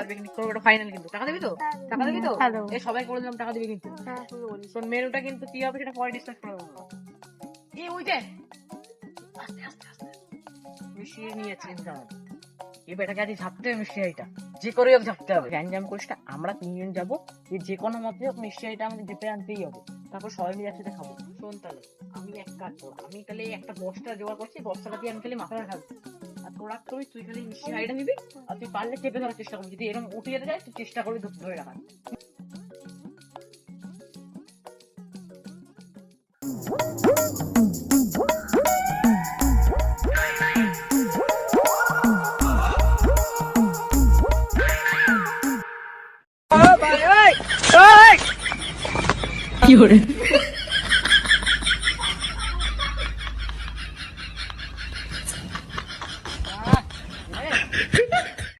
এবার পিকনিক করবো, এটা ফাইনাল কিন্তু। টাকা দিবি তো? টাকা দিবি তো? এই সবাই করে দিলাম, টাকা দিবি কিন্তু। তোর মেনুটা কিন্তু কি হবে সেটা পরে ডিসকাস করা হবে। এই ওই যে আস্তে আস্তে আস্তে মিশিয়ে নিয়েছে চিন্তা। এবার এটাকে আজ ঝাপতে হবে, মিষ্টি হাড়িটা যে করে হোক ঝাপতে হবে। গ্যাঞ্জাম করিস না, আমরা তিনজন যাবো, যে কোনো মতে হোক মিষ্টি হাড়িটা আমাদের চেপে আনতেই হবে। তারপর সবাই মিলে একসাথে খাবো। শোন তাহলে, আমি এক কাজ করবো, আমি তাহলে একটা বস্তা জোগাড় করছি, বস্তাটা দিয়ে আমি খালি মাথা রাখাবো, আর তোরা করিস তুই খালি মিষ্টি হাড়িটা নিবি, আর তুই পারলে চেপে ধরার চেষ্টা করবি। যদি এরকম উঠে যেতে যায় তুই চেষ্টা করবি ধরে রাখার। কি